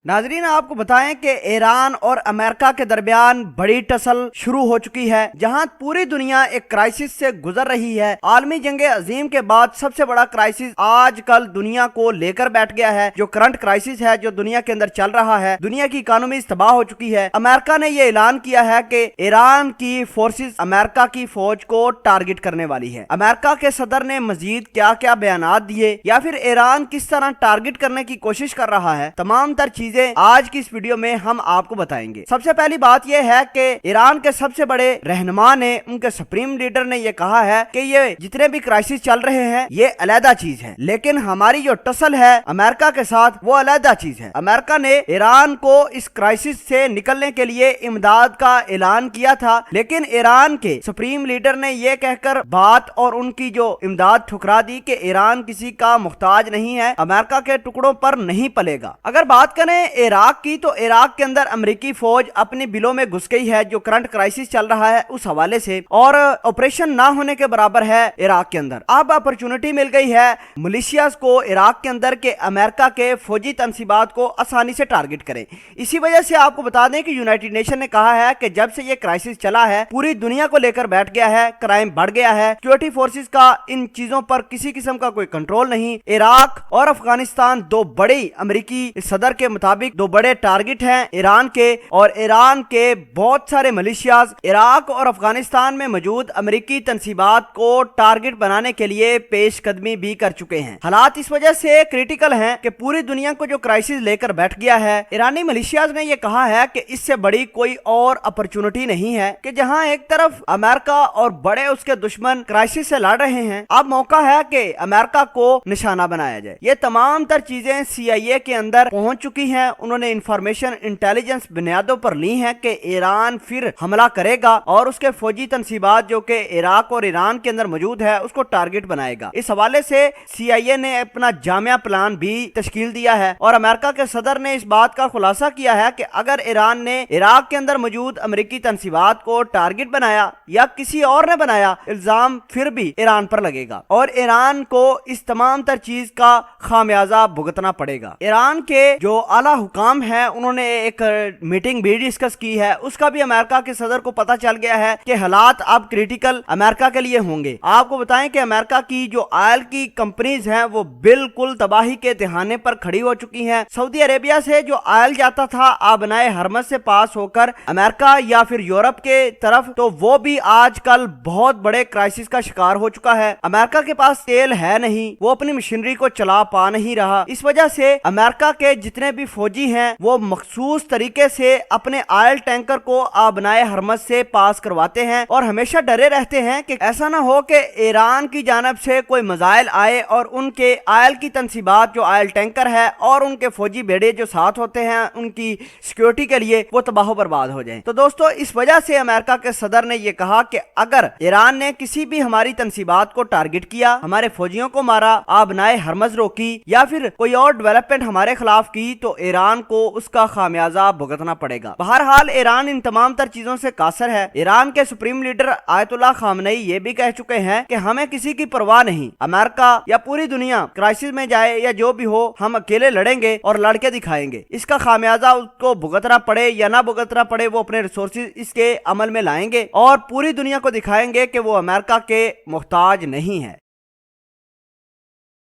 नाजरीन, आपको बताएं कि ईरान और अमेरिका के दरमियान बड़ी टसल शुरू हो चुकी है, जहां पूरी दुनिया एक क्राइसिस से गुजर रही है। आलमी जंग अजीम के बाद सबसे बड़ा क्राइसिस आजकल दुनिया को लेकर बैठ गया है। जो करंट क्राइसिस है, जो दुनिया के अंदर चल रहा है, दुनिया की इकोनॉमी तबाह हो चुकी है। अमेरिका ने यह ऐलान किया है कि ईरान की फोर्सेस अमेरिका की फौज को टारगेट करने वाली है। अमेरिका के सदर ने मजीद क्या क्या बयान दिए या फिर ईरान किस तरह टारगेट करने की कोशिश कर रहा है, तमाम तर चीजें आज की इस वीडियो में हम आपको बताएंगे। सबसे पहली बात यह है कि ईरान के सबसे बड़े रहनुमा ने, उनके सुप्रीम लीडर ने यह कहा है कि ये जितने भी क्राइसिस चल रहे हैं ये अलहदा चीज है, लेकिन हमारी जो टसल है अमेरिका के साथ वो अलहदा चीज है। अमेरिका ने ईरान को इस क्राइसिस से निकलने के लिए इमदाद का ऐलान किया था, लेकिन ईरान के सुप्रीम लीडर ने यह कहकर बात और उनकी जो इमदाद ठुकरा दी कि ईरान किसी का मुहताज नहीं है, अमेरिका के टुकड़ों पर नहीं पलेगा। अगर बात करें इराक की, तो इराक के अंदर अमेरिकी फौज अपने बिलों में घुस गई है, जो करंट क्राइसिस चल रहा है उस हवाले से, और ऑपरेशन ना होने के बराबर है इराक के अंदर। अब अपॉर्चुनिटी मिल गई है मिलिशियाज को इराक के अंदर के अमेरिका के फौजी तंसीबात को आसानी से टारगेट करें। इसी वजह से आपको बता दें कि यूनाइटेड नेशन ने कहा है कि जब से ये क्राइसिस चला है पूरी दुनिया को लेकर बैठ गया है, क्राइम बढ़ गया है, सिक्योरिटी फोर्सेस का इन चीजों पर किसी किस्म का कोई कंट्रोल नहीं। इराक और अफगानिस्तान दो बड़े अमेरिकी सदर के मुताबिक दो बड़े टारगेट हैं ईरान के, और ईरान के बहुत सारे मलेशियाज इराक और अफगानिस्तान में मौजूद अमेरिकी तंसीबात को टारगेट बनाने के लिए पेशकदमी भी कर चुके हैं। हालात इस वजह से क्रिटिकल हैं कि पूरी दुनिया को जो क्राइसिस लेकर बैठ गया है। ईरानी मलेशियाज ने यह कहा है कि इससे बड़ी कोई और अपॉर्चुनिटी नहीं है, कि जहां एक तरफ अमेरिका और बड़े उसके दुश्मन क्राइसिस से लड़ रहे हैं, अब मौका है कि अमेरिका को निशाना बनाया जाए। ये तमाम तर चीजें CIA के अंदर पहुंच चुकी हैं। उन्होंने इंफॉर्मेशन इंटेलिजेंस बुनियादों पर ली है कि ईरान फिर हमला करेगा और उसके फौजी तंसीबात जो कि इराक और ईरान के अंदर मौजूद है उसको टारगेट बनाएगा। इस हवाले से CIA ने अपना जामिया प्लान भी तश्कील दिया है, और अमेरिका के सदर ने इस बात का खुलासा किया है कि अगर ईरान ने इराक के अंदर मौजूद अमेरिकी तंसीबात को टारगेट बनाया या किसी और ने बनाया, इल्जाम फिर भी ईरान पर लगेगा और ईरान को इस तमाम तर चीज का खामियाजा भुगतना पड़ेगा। ईरान के जो आला हुकाम है उन्होंने एक मीटिंग भी डिस्कस की है, उसका भी अमेरिका के सदर को पता चल गया है कि हालात अब क्रिटिकल अमेरिका के लिए होंगे। आपको बताएं कि अमेरिका की जो ऑयल की कंपनीज हैं वो बिल्कुल तबाही के तिहाने पर खड़ी हो चुकी हैं। सऊदी अरेबिया से जो ऑयल जाता था आबनाए हरमज से पास होकर अमेरिका या फिर यूरोप के तरफ, तो वो भी आजकल बहुत बड़े क्राइसिस का शिकार हो चुका है। अमेरिका के पास तेल है नहीं, वो अपनी मशीनरी को चला पा नहीं रहा। इस वजह से अमेरिका के जितने भी फौजी हैं वो मखसूस तरीके से अपने ऑयल टैंकर को आबनाए हरमज से पास करवाते हैं और हमेशा डरे रहते हैं कि ऐसा ना हो कि ईरान की जानब से कोई मजाइल आए और उनके ऑयल की तंसीबात, जो ऑयल टैंकर है और उनके फौजी बेड़े जो साथ होते हैं उनकी सिक्योरिटी के लिए, वो तबाह बर्बाद हो जाए। तो दोस्तों, इस वजह से अमेरिका के सदर ने यह कहा कि अगर ईरान ने किसी भी हमारी तंसीबात को टारगेट किया, हमारे फौजियों को मारा, आबनाए हरमज रोकी या फिर कोई और डेवलपमेंट हमारे खिलाफ की, तो ईरान को उसका खामियाजा भुगतना पड़ेगा। बहरहाल ईरान इन तमाम तर चीजों से कासर है। ईरान के सुप्रीम लीडर आयतुल्लाह खामनेई ये भी कह चुके हैं कि हमें किसी की परवाह नहीं, अमेरिका या पूरी दुनिया क्राइसिस में जाए या जो भी हो, हम अकेले लड़ेंगे और लड़के दिखाएंगे। इसका खामियाजा उसको भुगतना पड़े या ना भुगतना पड़े, वो अपने रिसोर्सेज इसके अमल में लाएंगे और पूरी दुनिया को दिखाएंगे कि वो अमेरिका के मुहताज नहीं है।